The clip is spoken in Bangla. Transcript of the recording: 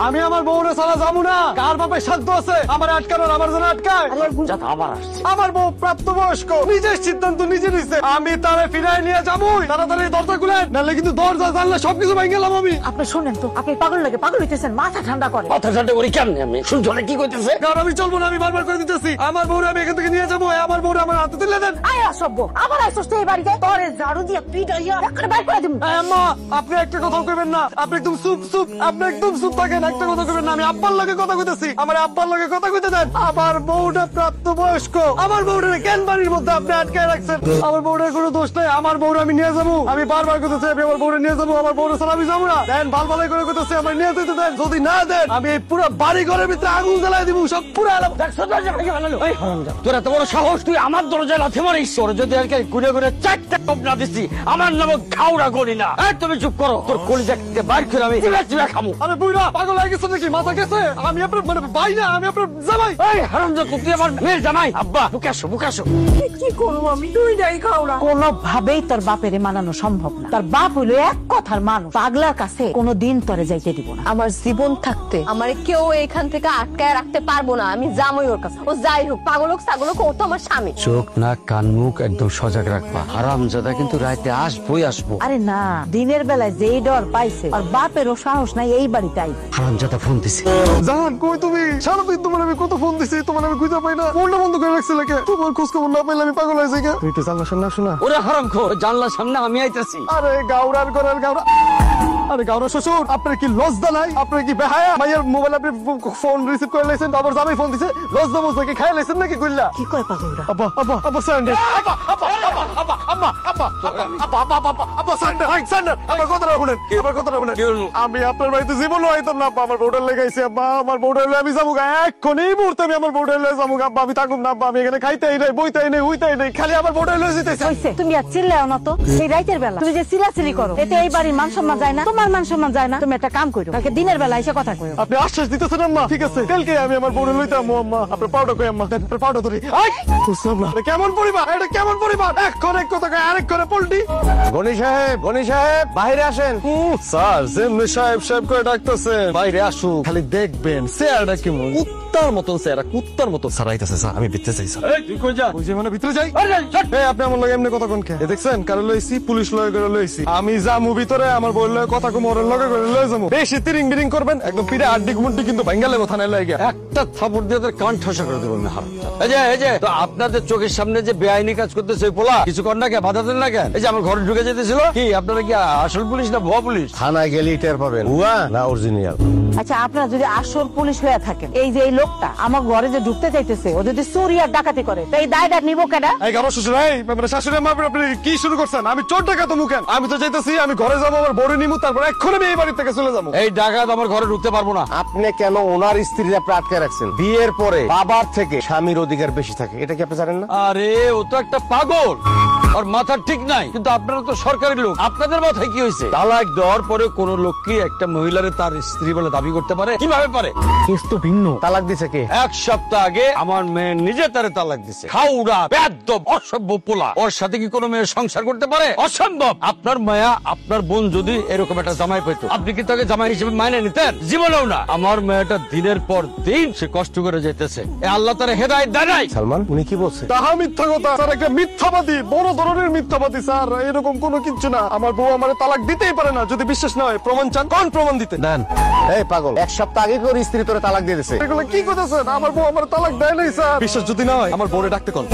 আমি আমার বউরে ছাড়া যাবো না। কার বাপের সাধ্য আছে আমার আটকানোর? আমার জন্য আটকায়? আমার বউ প্রাপ্তবয়স্ক, নিজের সিদ্ধান্ত নিজে নিচ্ছে। আমি তারে ফিরাই নিয়ে যাবোই। তাড়াতাড়ি দরজা খুলেন, নাহলে কিন্তু দরজা জানলে সবকিছু ভেঙে গেলাম আমি। আপনি শোনেন তো, আপনি পাগল লাগে, পাগল হইতেছেন, মাথা ঠান্ডা করে। মাথা ঠান্ডা করি কেমনে? আমি শুনছো না কি কইতেছে? কারণ আমি চলবো না, আমি বারবার করে দিতেছি। আমার বউরে আমি এখান থেকে নিয়ে যাবো। আমার বউরে আমার হাতে তুলে দেন। আয় অসভ্য, আবার আইছস তুই এই বাড়িতে? তোরে ঝাড়ু দিয়ে পিটাইয়া একেবারে বাইর করে দিমু। আম্মা, আপনি একটা কথাও কইবেন না। আপনি একদম চুপ। আপনি একদম চুপ থাকেন, একটা কথা কইবেন না। আমি আব্বার লগে কথা কইতেছি, আমার আব্বার লগে কথা কইতে দেন। আমার বউটা প্রাপ্তবয়স্ক, আমার বউটারে কেন বাড়ির মধ্যে আপনি আটকায় রাখছেন? আমার বউটার কোনো দোষ নাই। আমার বউরে আমি নিয়ে যাবো। আমি বারবার কইতেছি আমি আমার বউরে নিয়ে যাবো। আমার বউরে ছাড়া আমি যাবো না। দেন, ভালো করে কইতেছি আমার নিয়ে যেতে দেন। যদি না দেন আমি এই পুরো বাড়ি ঘরের ভিতরে আগুন জ্বালাই দিব, সব পুরো আলাপ। তোর এত বড় সাহস, তুই আমার দরজায় লাথি মারিস? তোর যদি আর ঘুরে ঘুরে 4টা কোপ না দিছি, আমার নামে ঘাউড়া করি না। তুমি চুপ করো, তোর কলিজাকে বাইর করে আমি চিবা খামু। আরে বুইড়া পাগল হয়ে গেছে নাকি? মাথা গেছে? আমি আপনার মানে ভাই না, আমি আপনার জামাই। এই হারামজাদা, তুই আমার মেয়ের জামাই। আব্বা বুকাশো। কি করবো আমি? তুই যাই খাওড়া। কোনোভাবেই তোর বাপেরে মানানো সম্ভব না। তোর বাপ হইলো এক কথার মানুষ, পাগলার কাছে কোনোদিন তোরে যাইতে দিব না। আমার জীবন থাকতে আমার কেউ এখান থেকে আটকায় রাখতে পারবো না। আমি যাবই ওর কাছে, ও যাই হোক, পাগল হোক ছাগল হোক, ও তো আমার স্বামী। চোখ নাক কান মুখ একদম সজাগ রাখবা। হারামজাদা কিন্তু রাতে আসবো। আরে না, দিনের বেলায় যেই ডর পাইছে আর বাপেরও সাহস নাই এই বাড়িতে আই। হারামজাদা ফোন দিছে। জান কই তুমি? সারাদিন তোমার আমি কত ফোন দিছি, তোমার আমি খুঁজে পাই না। ফোনটা বন্ধ করে রাখছি লাগে। তোমার খোঁজ খবর না পাইলে আমি পাগল হয়ে যাই। তুই তো জানলা সামনে আসো না। ওরে হারামখোর, জানলার সামনে আমি আইতাছি। আরে গাউরার ঘরের গাউরা। আরে গাউরা শ্বশুর, আপনার কি লজ্জা নাই? আপনার কি বেহায়া? মাইয়ের মোবাইল আপনি ফোন রিসিভ করে লাইছেন, আবার জামাই ফোন দিছে। লজ্জা মজা কি খাই লাইছেন নাকি কইলা? কি কয় পাগলরা? আব্বা সান্ডে। আমি আপনার বাড়িতে জীবন আইতাম না আব্বা। আমার বউটার লেগাইছে আব্বা। আমার বউটার আমি যাবো এক্ষুনি এই মুহূর্তে আমি আমার বউটার লয়ে যাবো আব্বা। আমি থাকুম না আব্বা। আমি এখানে খাইতেই নাই, বইতেই নেই, উইতেই নেই, খালি আমার বউটার লয়ে যেতেছে। হইছে, তুমি আর চিল্লাও না তো। এই রাতের বেলা তুমি যে চিল্লাচিল্লি করো, এতে এই বাড়ির মান সম্মান যায় না, তোমার মান সম্মান যায় না। তুমি একটা কাম করো, কালকে দিনের বেলা এসে কথা কইও। আপনি আশ্বাস দিতেছেন আম্মা? ঠিক আছে, কালকে আমি আমার বউরে লইতাম আম্মা। আপনার পাউডার কই আম্মা? দেন আপনার পাউডার ধরি। বুঝলাম না এটা কেমন পরিবার, এটা কেমন পরিবার? এক কথা কয় আরেক করে পল্টি। গনি সাহেব বাইরে আসেন। স্যার যেমনি সাহেব করে ডাকতেছে, বাইরে আসুন। খালি দেখবেন চেয়ারটা কেমন কুত্তার মতন, চেয়ারটা কুত্তার মতন। স্যার আইতাছে স্যার, আমি ভিতরে যাই স্যার। তুই কই যা? ওই যে মানে ভিতরে যাই। আপনি আমার লগে এমনি কথা কোন কে? দেখছেন কারো লইছি, পুলিশ লগে করে লইছি। আমি যামু ভিতরে, আমার বউর লগে কথা কম, ওর লগে করে লই যামু। বেশি তিরিং বিরিং করবেন একদম পিঠে আড্ডি গুমুড্ডি কিন্তু ভাঙ্গালে থানায় লয়ে গিয়া একটা থাপড় দিয়ে তোর কান ঠসা করে দেবো আমি। এই যে তো আপনাদের চোখের সামনে যে বেআইনি কাজ করতেছে পোলা, কিছু কর না কেন? বাধা দেন না কেন? এই যে আমার ঘরে ঢুকে যেতেছিল, কি আপনারা কি আসল পুলিশ না ভুয়া পুলিশ? থানায় গেলেই টের পাবেন ভুয়া না অরিজিনাল। আচ্ছা, আপনারা যদি আসল পুলিশ হয়ে থাকেন, এই যে এই লোকটা আমার ঘরে যে ঢুকতে চাইতেছে, ও যদি চুরি আর ডাকাতি করে, তো এই দায়টা নিবো কেডা? এই গারো শ্বশুর, এই শাশুড়ি মা, আপনি কি শুরু করছেন? আমি চোর ডাকাত মুখেন? আমি তো চাইতেছি আমি ঘরে যাবো, আমার বড় নিমু, তারপর এক্ষুনি আমি এই বাড়ি থেকে চলে যাবো। এই ডাকাত আমার ঘরে ঢুকতে পারবো না। আপনি কেন ওনার স্ত্রীর আপনি আটকে রাখছেন? বিয়ের পরে বাবার থেকে স্বামীর অধিকার বেশি থাকে, এটা কি আপনি জানেন না? আরে ও তো একটা পাগল, ওর মাথা ঠিক নাই। কিন্তু আপনারা তো সরকারি লোক, আপনাদের মাথায় কি হয়েছে? তালাক দেওয়ার পরে কোন লোক কি একটা মহিলারে তার স্ত্রী বলে দাবি করতে পারে? কিভাবে পারে? কেস তো ভিন্ন। তালাক দিছে কে? 1 সপ্তাহ আগে আমার মেয়ে নিজে তারে তালাক দিছে। খাউড়া বেয়াদব অসভ্য পোলা, ওর সাথে কি কোনো মেয়ে সংসার করতে পারে? অসম্ভব। আপনার মায়া, আপনার বোন যদি এরকম একটা জামাই পেত, আপনি কি তাকে জামাই হিসেবে মাইনে নিতেন? জীবনেও না। আমার মেয়েটা দিনের পর দিন সে কষ্ট করে যেতেছে, আল্লাহ তার হেদায়েত দেয় নাই। সালমান উনি কি বলছে? তাহা মিথ্যা কথা স্যার, একটা মিথ্যাবাদী, বড় ধরনের মিথ্যাবাদী স্যার। এরকম কোনো কিছু না। আমার বউ আমার তালাক দিতেই পারে না। যদি বিশ্বাস না হয় প্রমাণ চান, কোন প্রমাণ দিতে দেন। এই পাগল, 1 সপ্তাহ আগে ওর স্ত্রী তোরে তালাক দিয়ে দিছে। এগুলো কি করতেছেন? আমার বউ আমার তালাক দেয় নাই স্যার। বিশ্বাস যদি না হয় আমার বউরে ডাকতে কোন।